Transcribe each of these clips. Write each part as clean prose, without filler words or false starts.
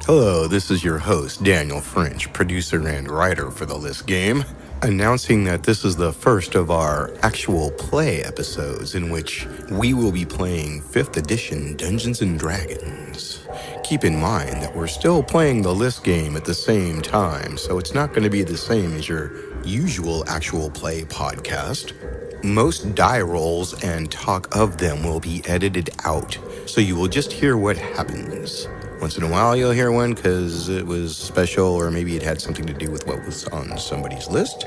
Hello, this is your host, Daniel French, producer and writer for the List game, announcing that this is the first of our actual play episodes in which we will be playing 5th edition Dungeons & Dragons. Keep in mind that we're still playing the List game at the same time, so it's not going to be the same as your usual actual play podcast. Most die rolls and talk of them will be edited out, so you will just hear what happens. Once in a while you'll hear one because it was special, or maybe it had something to do with what was on somebody's list.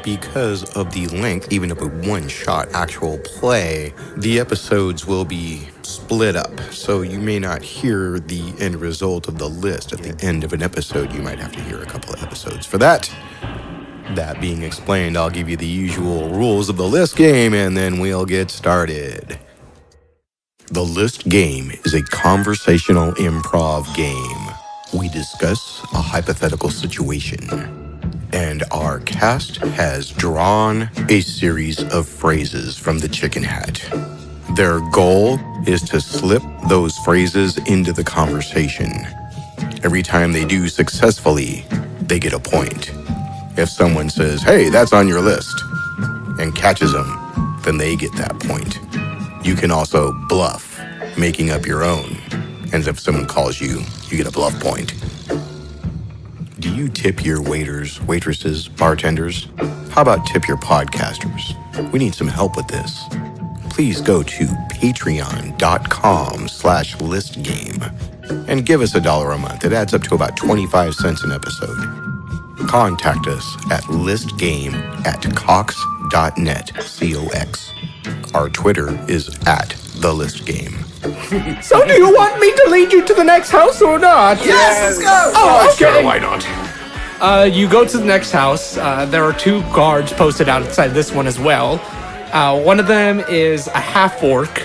Because of the length, even of a one-shot actual play, the episodes will be split up, so you may not hear the end result of the list at the end of an episode. You might have to hear a couple of episodes for that. That being explained, I'll give you the usual rules of the List game, and then we'll get started. The List game is a conversational improv game. We discuss a hypothetical situation, and our cast has drawn a series of phrases from the chicken hat. Their goal is to slip those phrases into the conversation. Every time they do successfully, they get a point. If someone says, "Hey, that's on your list," and catches them, then they get that point. You can also bluff, making up your own. And if someone calls you, you get a bluff point. Do you tip your waiters, waitresses, bartenders? How about tip your podcasters? We need some help with this. Please go to patreon.com/listgame and give us $1 a month. It adds up to about 25 cents an episode. Contact us at listgame@cox.net, COX. Our Twitter is @thelistgame. So do you want me to lead you to the next house or not? Yes, let's go! Oh, okay. Sure, why not? You go to the next house. There are 2 guards posted outside this one as well. One of them is a half-orc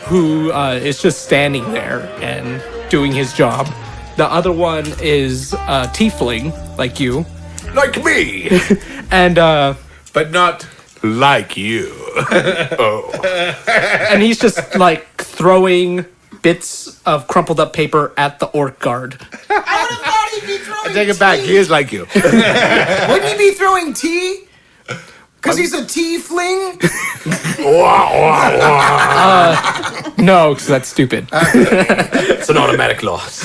who is just standing there and doing his job. The other one is a tiefling, like you. Like me, And but not like you. Oh. and he's just like throwing bits of crumpled up paper at the orc guard. I would have thought he'd be throwing Take it back, he is like you. Wouldn't he be throwing tea? Because he's a tea-fling? No, because that's stupid. It's an automatic loss.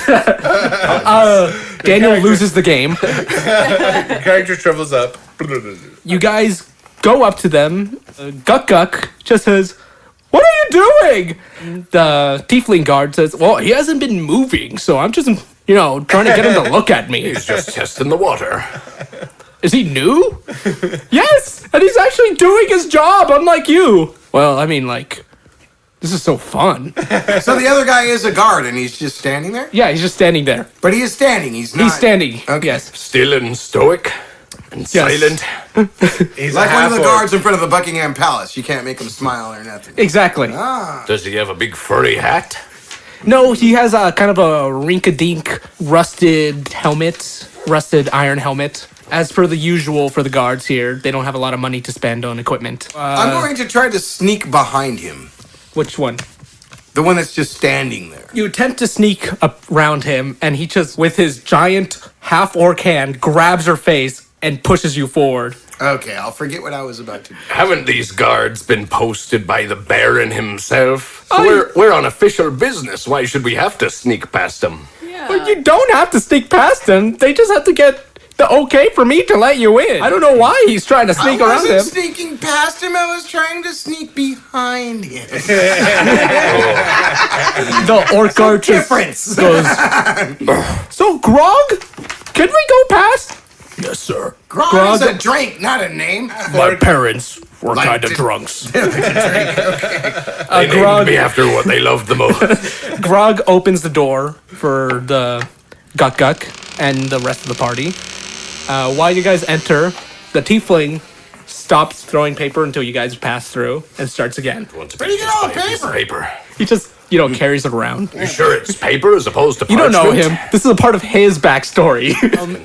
Daniel loses the game. Character shrivels up. You guys go up to them. Guck Guck just says, "What are you doing?" The tiefling guard says, "Well, he hasn't been moving, so I'm just, trying to get him to look at me." He's just testing the water. Is he new? Yes, and he's actually doing his job, unlike you. Well, I mean, this is so fun. So the other guy is a guard and he's just standing there? Yeah, he's just standing there. But he is standing, he's not... He's standing, Okay. yes. Still and stoic and silent. He's like one of the guards in front of the Buckingham Palace. You can't make him smile or nothing. Exactly. Does he have a big furry hat? No, he has a kind of a rink-a-dink rusted iron helmet. As per the usual for the guards here, they don't have a lot of money to spend on equipment. I'm going to try to sneak behind him. Which one? The one that's just standing there. You attempt to sneak up around him, and he just, with his giant half-orc hand, grabs your face and pushes you forward. Okay, I'll forget what I was about to do. Haven't these guards been posted by the Baron himself? So we're on official business. Why should we have to sneak past them? Well, you don't have to sneak past him. They just have to get the okay for me to let you in. I don't know why he's trying to sneak around him. I wasn't sneaking past him, I was trying to sneak behind him. The orc guard just Difference! goes, "So, Grog, can we go past?" Yes, sir. Grog is a drink, not a name. My parents were Like kind of to- drunks. Okay. They named Grog- me after what they loved the most. Grog opens the door for the Guck Guck and the rest of the party. While you guys enter, the tiefling stops throwing paper until you guys pass through and starts again. Where do you get all the paper? He just, carries it around. You sure it's paper as opposed to You don't parchment? know him. This is a part of his backstory.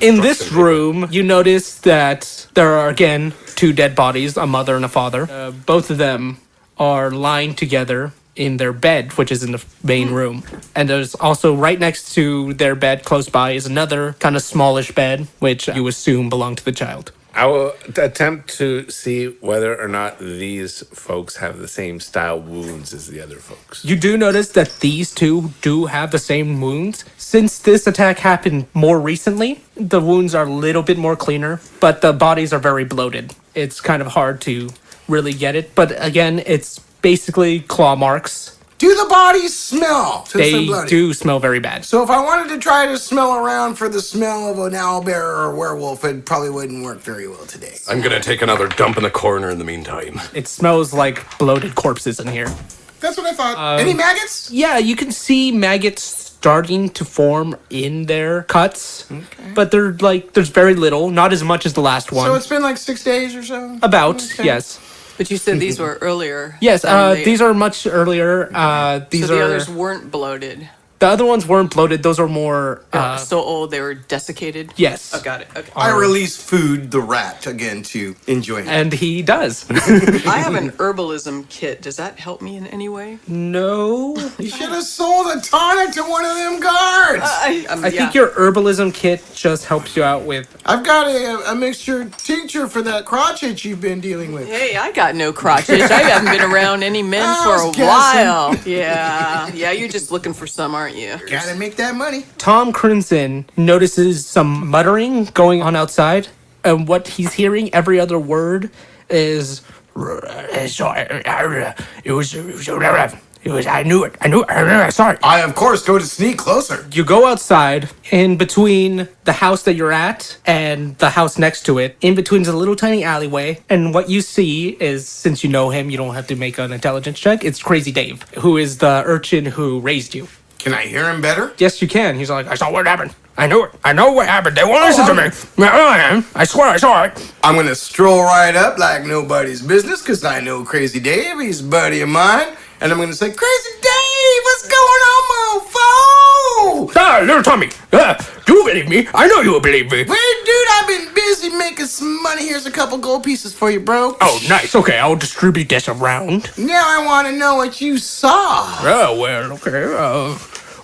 In this room, you notice that there are, again, 2 dead bodies, a mother and a father. Both of them are lying together in their bed, which is in the main room. And there's also right next to their bed, close by, is another kind of smallish bed, which you assume belonged to the child. I will attempt to see whether or not these folks have the same style wounds as the other folks. You do notice that these two do have the same wounds. Since this attack happened more recently, the wounds are a little bit more cleaner, but the bodies are very bloated. It's kind of hard to really get it, but again, it's basically claw marks. Do the bodies smell? Since they're They bloody? do smell very bad. So if I wanted to try to smell around for the smell of an owlbear or a werewolf, it probably wouldn't work very well today. I'm gonna take another dump in the corner in the meantime. It smells like bloated corpses in here. That's what I thought. Any maggots? Yeah, you can see maggots starting to form in their cuts, but they're like, there's very little, not as much as the last one. So it's been like 6 days or so? About, Okay. yes. But you said these were earlier. Yes, than these are much earlier. These so the are others weren't bloated. the other ones weren't bloated. Those are more. So old they were desiccated. Yes. Oh, got it. Okay. I release Food the rat again to enjoy him. And he does. I have an herbalism kit. Does that help me in any way? No, You should have sold a tonic to one of them guards. I think your herbalism kit just helps you out with. I've got a mixture tincture for that crotch itch you've been dealing with. Hey, I got no crotch itch. I haven't been around any men I for was a guessing. while. Yeah, you're just looking for some, aren't you? Gotta make that money. Tom Crimson notices some muttering going on outside, and what he's hearing, every other word is. I knew it. I saw it. I, of course, go to sneak closer. You go outside, in between the house that you're at and the house next to it, in between's a little tiny alleyway, and what you see is, since you know him, you don't have to make an intelligence check, it's Crazy Dave, who is the urchin who raised you. Can I hear him better? Yes, you can. He's like, I saw what happened. I knew it. I know what happened. They won't listen to me. I swear I saw it. I'm gonna stroll right up like nobody's business, because I know Crazy Dave, he's a buddy of mine. And I'm gonna say, Crazy Dave, what's going on, mofo? Little Tommy, do you believe me? I know you will believe me. Wait, dude, I've been busy making some money. Here's a couple gold pieces for you, bro. Oh, nice. Okay, I'll distribute this around. Now I want to know what you saw. Oh, well, okay.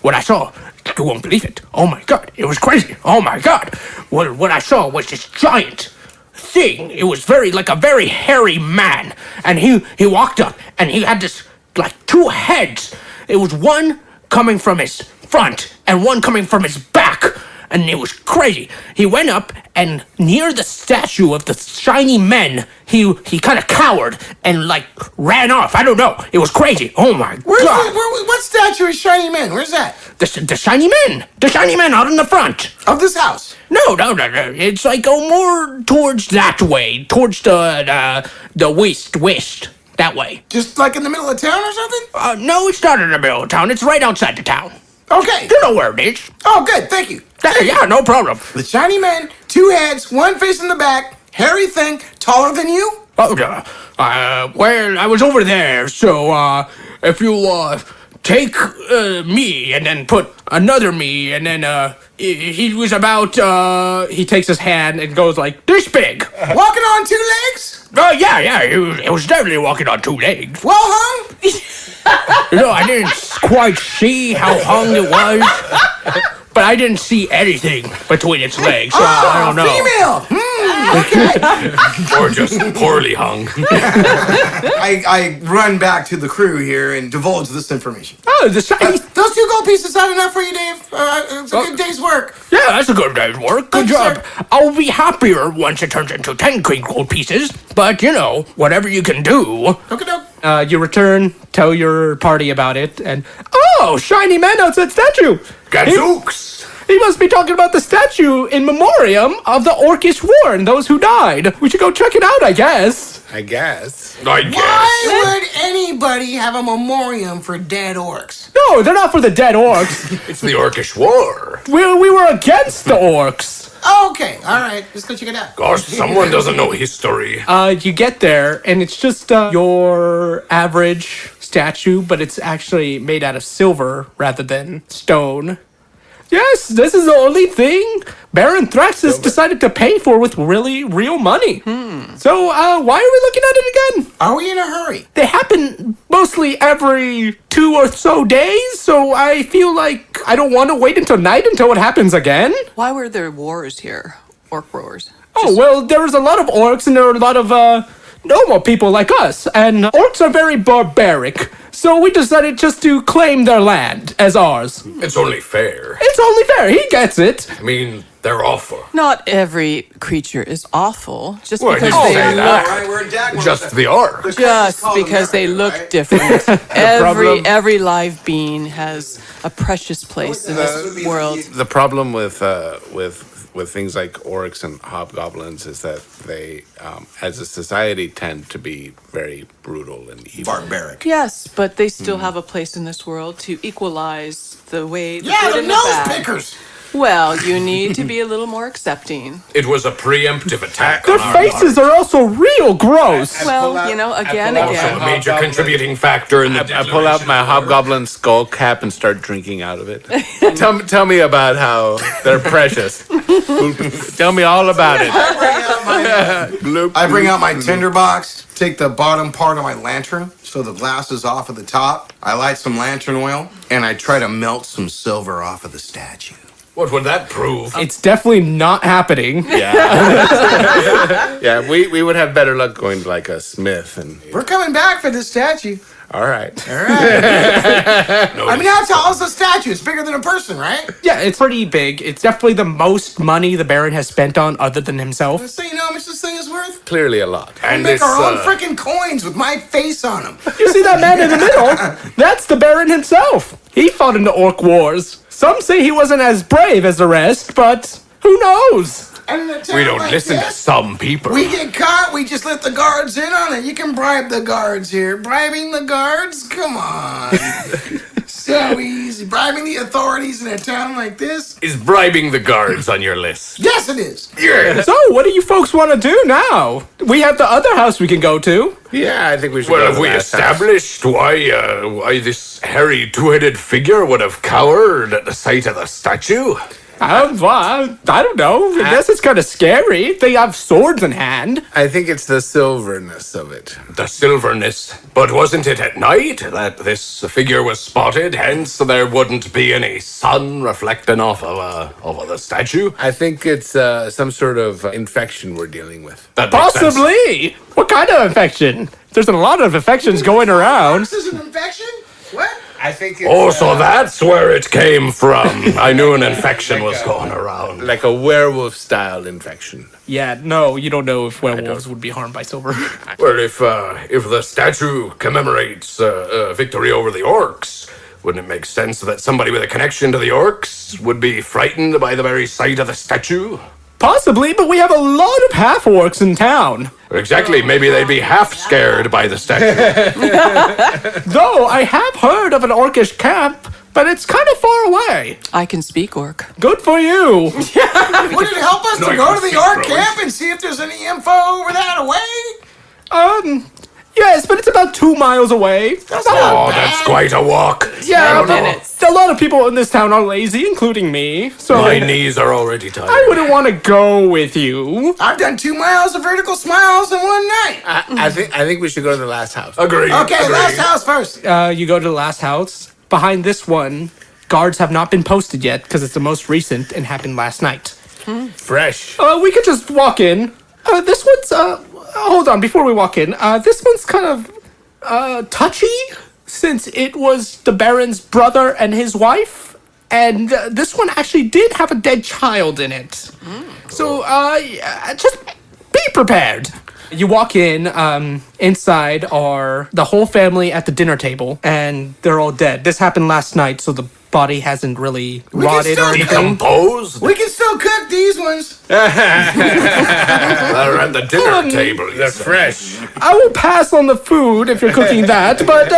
What I saw, you won't believe it. Oh my god, it was crazy. Oh my god. What I saw was this giant thing. It was like a very hairy man. And he walked up and he had this, like, two heads. It was one coming from his front and one coming from his back. And it was crazy. He went up and near the statue of the shiny men, he kind of cowered and like ran off. I don't know. It was crazy. Oh my god. What statue is Shiny Man? Where's that? The shiny men. The shiny men out in the front. Of this house. No. It's like more towards that way. Towards the west. That way. Just like in the middle of town or something? No, it's not in the middle of town. It's right outside the town. Okay. You know where it is. Oh, good. Thank you. Yeah, no problem. The shiny man, two heads, one facing the back, hairy thing, taller than you? Oh, well, I was over there, so, if you, take, me, and then put another me, and then, he was about, he takes his hand and goes like this big. Walking on two legs? Yeah, he was definitely walking on two legs. Well hung? I didn't quite see how hung it was, but I didn't see anything between its legs, so I don't know. Female! Or just poorly hung. I run back to the crew here and divulge this information. Oh, the shiny... Those two gold pieces not enough for you, Dave? It's a good day's work. Yeah, that's a good day's work. Good job. I'll be happier once it turns into 10 gold pieces. But, whatever you can do. Okay, doke. You return, tell your party about it, and... Oh, shiny man outside statue! Gadzooks! He must be talking about the statue in memoriam of the Orcish War and those who died. We should go check it out, I guess. I guess. Why would anybody have a memoriam for dead orcs? No, they're not for the dead orcs. It's the Orcish War. We were against the orcs. Okay, alright, let's go check it out. Gosh, someone doesn't know history. You get there, and it's just your average statue, but it's actually made out of silver rather than stone. Yes, this is the only thing Baron Draxen decided to pay for with really real money. So, why are we looking at it again? Are we in a hurry? They happen mostly every 2 or so days, so I feel like I don't want to wait until night until it happens again. Why were there wars here? Orc wars. Oh, well, there was a lot of orcs and there were a lot of, normal people like us, and orcs are very barbaric, so we decided just to claim their land as ours. It's only fair. It's only fair, he gets it. I mean, they're awful. Not every creature is awful, just Well, because you they say look that. All right, we're in Dagmore. Just the orc. just because they look different. problem- every live being has a precious place in this world. The problem with things like orcs and hobgoblins is that they, as a society, tend to be very brutal and evil. Barbaric. Yes, but they still have a place in this world to equalize the way the Yeah, good the and the nose bad. pickers. Well, you need to be a little more accepting. It was a preemptive attack Their on our faces are also real gross. Well, you know, again. Also a major contributing factor in the I pull out my hobgoblin skull cap and start drinking out of it. tell me about how they're precious. Tell me all about it. I bring out my tinderbox, take the bottom part of my lantern, so the glass is off of the top. I light some lantern oil, and I try to melt some silver off of the statue. What would that prove? It's definitely not happening. Yeah, we would have better luck going to like a smith and. We're coming back for this statue. All right. I mean, how tall is the statue? It's bigger than a person, right? Yeah, it's pretty big. It's definitely the most money the Baron has spent on other than himself. So you know how much this thing is worth? Clearly a lot. We And make this, our own freaking coins with my face on them. You see that man in the middle? That's the Baron himself. He fought in the Orc Wars. Some say he wasn't as brave as the rest, but who knows? And in a town we don't like listen to this, some people. we get caught, we just let the guards in on it. You can bribe the guards here. Bribing the guards? Come on. So easy. Bribing the authorities in a town like this? Is bribing the guards on your list? Yes, it is. So, what do you folks want to do now? We have the other house we can go to. Yeah, I think we should. Well, go to have the we last house. established why this hairy two-headed figure would have cowered at the sight of the statue? Well, I don't know. I guess it's kind of scary. They have swords in hand. I think it's the silverness of it. The silverness. But wasn't it at night that this figure was spotted? Hence, there wouldn't be any sun reflecting off of the statue. I think it's some sort of infection we're dealing with. That makes sense. Possibly. What kind of infection? There's a lot of infections going around. This is an infection? What? I think it's Oh, so that's where it came from. I knew an infection was going around. like a werewolf-style infection. Yeah, no, you don't know if werewolves would be harmed by silver. Well, if the statue commemorates victory over the orcs, wouldn't it make sense that somebody with a connection to the orcs would be frightened by the very sight of the statue? Possibly, but we have a lot of half-orcs in town. Exactly, maybe they'd be half scared by the statue. Though I have heard of an orcish camp, but it's kind of far away. I can speak orc. Good for you. Would it help us to go to the Orc camp and see if there's any info over that away? Yes, but it's about 2 miles away. Oh, that's quite a walk. Yeah, Ten minutes. a lot of people in this town are lazy, including me. So My knees are already tired. I wouldn't want to go with you. I've done 2 miles of vertical smiles in one night. I think we should go to the last house. Agreed. Okay, agreed. last house first. You go to the last house. Behind this one, guards have not been posted yet because it's the most recent and happened last night. Fresh. We could just walk in. This one's, hold on, before we walk in, this one's kind of, touchy, since it was the Baron's brother and his wife, and this one actually did have a dead child in it. So, just be prepared. You walk in, inside are the whole family at the dinner table, and they're all dead. This happened last night, so the body hasn't really rotted or still anything. Decomposed? We can still cook these ones. They're at the dinner table. you They're said. fresh. I will pass on the food if you're cooking that, but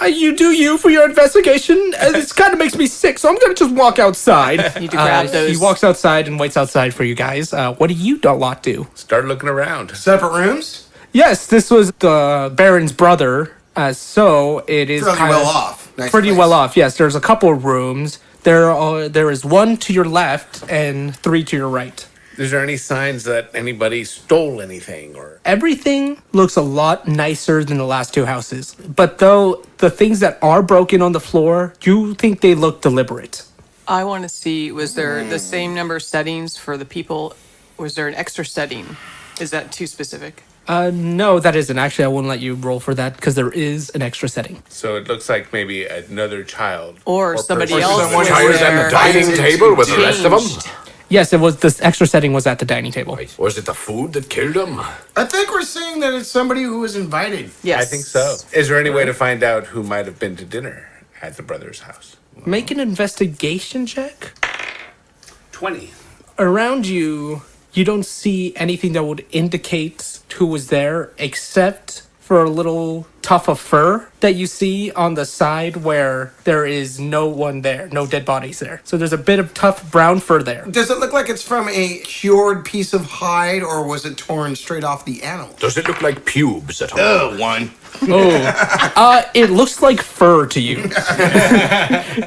you do you for your investigation. This kind of makes me sick, so I'm gonna just walk outside. Need to grab those. He walks outside and waits outside for you guys. What do you lot do? Start looking around. Separate rooms? Yes, this was the Baron's brother, so it is Fairly kind well of off. Nice pretty place. well off. Yes, there's a couple of rooms. There is one to your left and 3 to your right. Is there any signs that anybody stole anything or? Everything looks a lot nicer than the last 2 houses. But though the things that are broken on the floor, you think they look deliberate. I want to see, was there the same number of settings for the people? Was there an extra setting? Is that too specific? No, that isn't. Actually, I wouldn't let you roll for that because there is an extra setting. So it looks like maybe another child. Or somebody person. else someone was Higher than there. the dining table with the rest of them? Changed. Yes, it was. This extra setting was at the dining table. Was it the food that killed them? I think we're saying that it's somebody who was invited. Yes. I think so. Is there any way to find out who might have been to dinner at the brother's house? Make an investigation check. 20. Around you, you don't see anything that would indicate who was there, except for a little tuft of fur that you see on the side where there is no one there, no dead bodies there. So there's a bit of tough brown fur there. Does it look like it's from a cured piece of hide, or was it torn straight off the animal? Does it look like pubes at all? One. It looks like fur to you.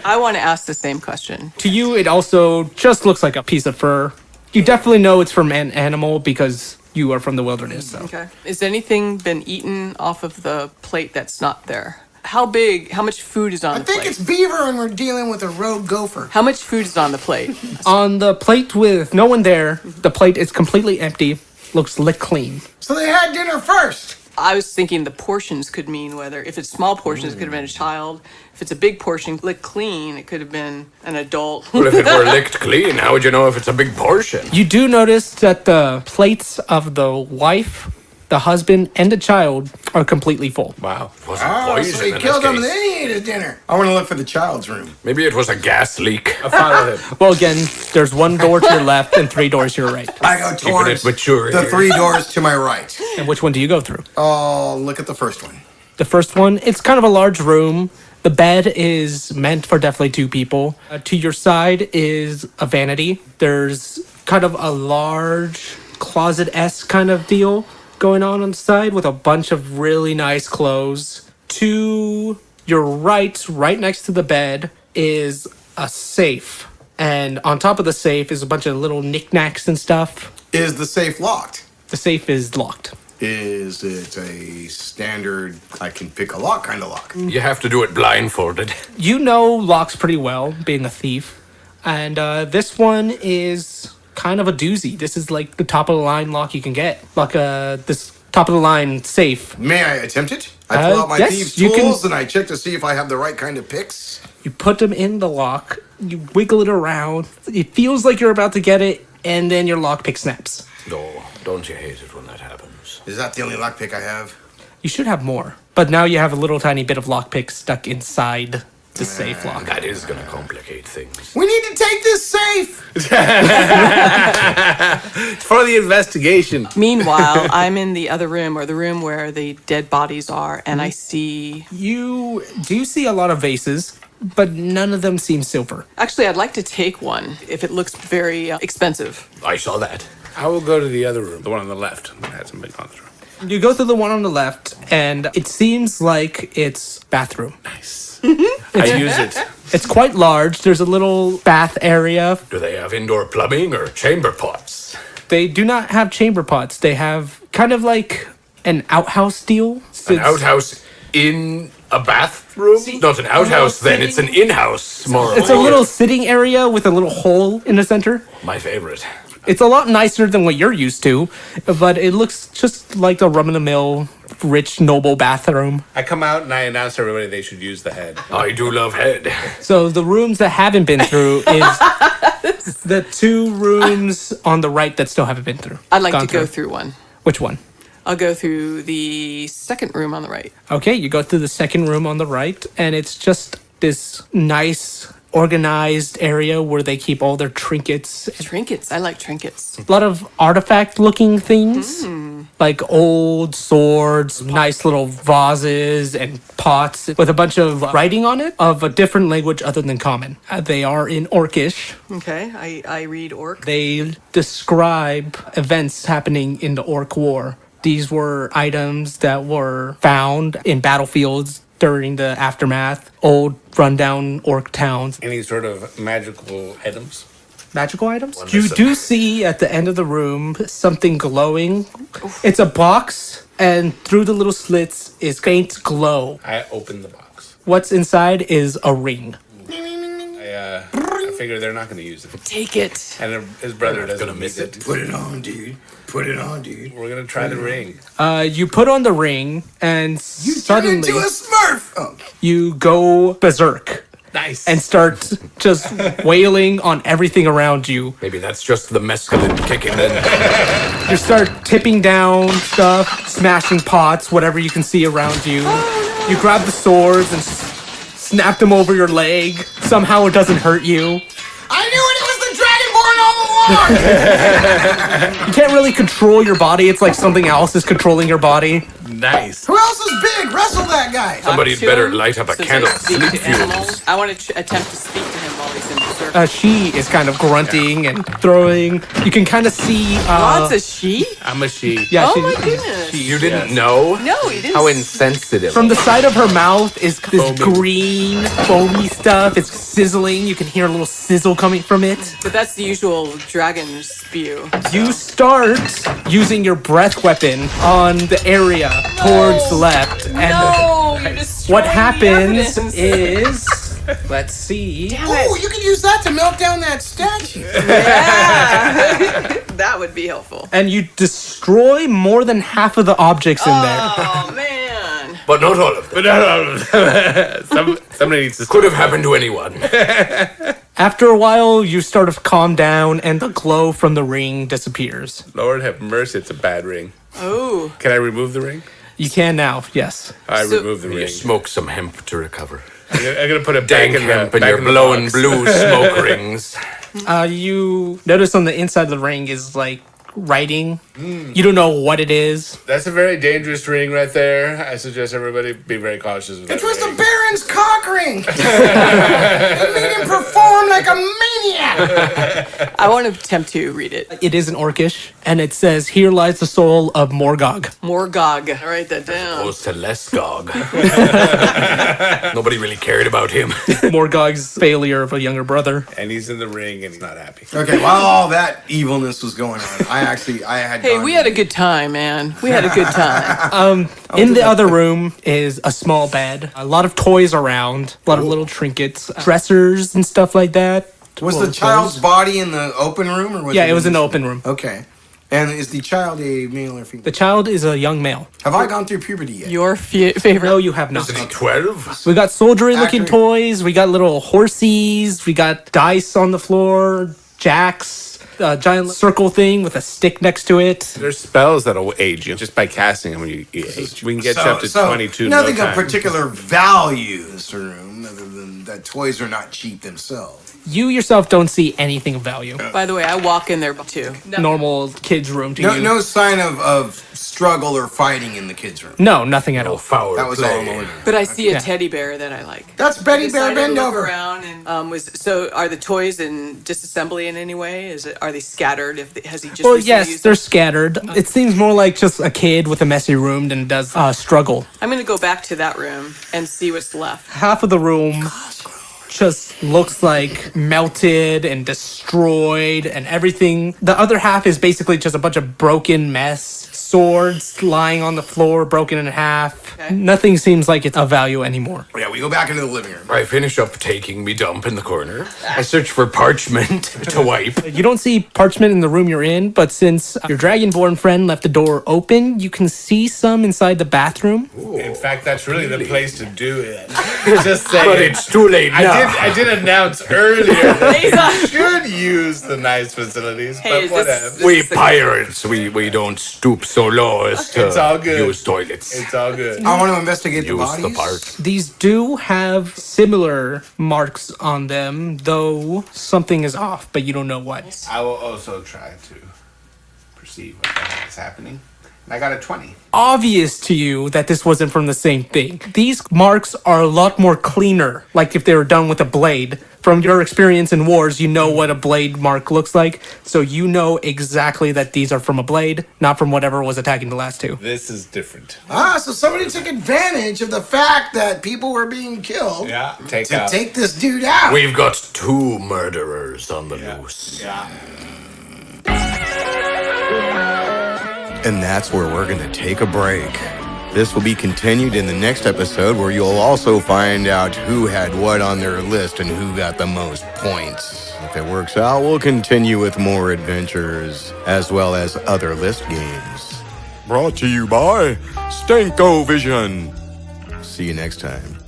I want to ask the same question. To you, it also just looks like a piece of fur. You definitely know it's from an animal because you are from the wilderness. So. Okay. Is anything been eaten off of the plate that's not there? How much food is on I the think plate? it's beaver, and we're dealing with a rogue gopher. How much food is on the plate? On the plate with no one there, the plate is completely empty, looks licked clean. So they had dinner first. I was thinking the portions could mean whether, if it's small portions, it could have been a child. If it's a big portion, licked clean, it could have been an adult. Well, if it were licked clean, how would you know if it's a big portion? You do notice that the plates of the wife, the husband, and the child are completely full. Wow. Was it Oh, poison so he in killed this him, and case? then he ate his dinner. I want to look for the child's room. Maybe it was a gas leak. I followed him. Well, again, there's 1 door to your left and 3 doors to your right. I go towards it mature the here. 3 doors to my right. And which one do you go through? Oh, look at the first one. The first one, it's kind of a large room. The bed is meant for definitely 2 people. To your side is a vanity. There's kind of a large closet-esque kind of deal going on the side with a bunch of really nice clothes. To your right next to the bed, is a safe. And on top of the safe is a bunch of little knickknacks and stuff. Is the safe locked? The safe is locked. Is it a standard, I can pick a lock kind of lock? You have to do it blindfolded. You know locks pretty well, being a thief. And this one is kind of a doozy. This is like the top of the line lock you can get. Like this top of the line safe. May I attempt it? I pull out my yes, thieves' you can- tools and I check to see if I have the right kind of picks. You put them in the lock, you wiggle it around. It feels like you're about to get it, and then your lockpick snaps. Oh, don't you hate it when that happens? Is that the only lockpick I have? You should have more. But now you have a little tiny bit of lockpick stuck inside the safe lock. That is going to complicate things. We need to take this safe! For the investigation. Meanwhile, I'm in the other room, or the room where the dead bodies are, and I see... You do see a lot of vases, but none of them seem silver. Actually, I'd like to take one if it looks very expensive. I saw that. I will go to the other room, the one on the left that hasn't been gone through. You go through the one on the left, and it seems like it's bathroom. Nice. I use it. It's quite large. There's a little bath area. Do they have indoor plumbing or chamber pots? They do not have chamber pots. They have kind of like an outhouse deal. An outhouse in a bathroom? Not an outhouse then, it's an in-house, more or It's a less. little sitting area with a little hole in the center. My favorite. It's a lot nicer than what you're used to, but it looks just like a run-of-the-mill, rich, noble bathroom. I come out and I announce to everybody they should use the head. I do love head. So the rooms that haven't been through is the 2 rooms on the right that still haven't been through. I'd like Gone to go through one. Which one? I'll go through the second room on the right. Okay, you go through the second room on the right, and it's just this nice, organized area where they keep all their trinkets. Trinkets. I like trinkets. A lot of artifact-looking things, like old swords, nice little vases and pots with a bunch of writing on it of a different language other than common. They are in Orcish. Okay, I read orc. They describe events happening in the Orc War. These were items that were found in battlefields during the aftermath. Old, rundown orc towns. Any sort of magical items? Magical items? You do see at the end of the room something glowing. It's a box, and through the little slits is faint glow. I open the box. What's inside is a ring. I figure they're not going to use it. Take it. And his brother doesn't gonna miss need it. Put it on, dude. Put it on, dude. We're going to try the ring. You put on the ring, and Turn suddenly into a Smurf. Oh. you go berserk Nice. and start just wailing on everything around you. Maybe that's just the mescaline kicking in. You start tipping down stuff, smashing pots, whatever you can see around you. You grab the swords and snap them over your leg. Somehow it doesn't hurt you. I knew it was the Dragonborn all along. You can't really control your body. It's like something else is controlling your body. Nice. Who else is big? Wrestle that guy. Somebody'd To better him, light up a since candle. I speak Sleep to fumes. animals. I want to attempt to speak to him while he's in berserk. She is kind of grunting and throwing. You can kind of see. Lots of she? I'm a she. Yeah, Oh she- my goodness. You didn't know? No, he didn't. How insensitive. From the side of her mouth is this green, foamy stuff. It's sizzling. You can hear a little sizzle coming from it. But that's the usual dragon spew. You start using your breath weapon on the area towards the left. And No, you destroyed what the happens evidence. is, let's see. Damn Oh, it. you can use that to melt down that statue. Yeah. That would be helpful. And you destroy more than half of the objects in there. Oh, man. But not all of them. Somebody needs to. Could have happened to anyone. After a while, you sort of calm down and the glow from the ring disappears. Lord have mercy, it's a bad ring. Oh. Can I remove the ring? You can now, yes. I So- remove the You ring. smoke some hemp to recover. I'm gonna put it Dank back in hemp the and you're back in the blowing box. blue smoke rings. You notice on the inside of the ring is like writing. You don't know what it is. That's a very dangerous ring right there. I suggest everybody be very cautious with that It was the ring. Baron's cock ring. It made him perform like a maniac. I want to attempt to read it. It is an orcish, and it says, "Here lies the soul of Morgog." Morgog. I'll write that down. Goes to Lesgog. Nobody really cared about him. Morgog's failure of a younger brother. And he's in the ring and he's not happy. Okay, while all that evilness was going on, I had. Hey, gone we had a good time, man. We had a good time. In the other room is a small bed, a lot of toys around, a lot of little trinkets, dressers and stuff like that. Was Well, the child's body in the open room, or was Yeah, it was an open room. Okay, and is the child a male or female? The child is a young male. Have I gone through puberty yet? Your favorite. No, you have not. Isn't he 12? We got soldiery-looking Actually- toys. We got little horsies. We got dice on the floor, jacks, a giant circle thing with a stick next to it. There's spells that'll age you just by casting them. You age. We can get you up to 22. Nothing no of time. particular value in this room, other than that toys are not cheap themselves. You yourself don't see anything of value. By the way, I walk in there too. Normal kids' room to No, you. no sign of struggle or fighting in the kids' room. No, nothing at No all. foul That was all in the play. living room. But I see a Yeah. teddy bear that I like. That's Betty Bear Decided to Bend look over. around and so are the toys in disassembly in any way? Are they scattered? Has he just Well, recently yes, used they're them? scattered. It seems more like just a kid with a messy room than it does struggle. I'm gonna go back to that room and see what's left. Half of the room just looks like melted and destroyed and everything. The other half is basically just a bunch of broken mess. Swords lying on the floor, broken in half. Okay. Nothing seems like it's of value anymore. Yeah, we go back into the living room. I finish up taking me dump in the corner. I search for parchment to wipe. You don't see parchment in the room you're in, but since your Dragonborn friend left the door open, you can see some inside the bathroom. In fact, that's really the place to do it. Just saying. But it's too late now. I did announce earlier that He's on- we should use the nice facilities, Hey, but this- whatever. We pirates, we don't stoop so low as to It's all good. use toilets. It's all good. I want to investigate the Use bodies. the part. These do have similar marks on them, though something is off, but you don't know what. I will also try to perceive what the heck is happening. I got a 20. Obvious to you that this wasn't from the same thing. These marks are a lot more cleaner, like if they were done with a blade. From your experience in wars, you know what a blade mark looks like, so you know exactly that these are from a blade, not from whatever was attacking the last two. This is different. So somebody took advantage of the fact that people were being killed to take this dude out. We've got 2 murderers on the loose. Yeah. And that's where we're going to take a break. This will be continued in the next episode, where you'll also find out who had what on their list and who got the most points. If it works out, we'll continue with more adventures, as well as other list games. Brought to you by Stanko Vision. See you next time.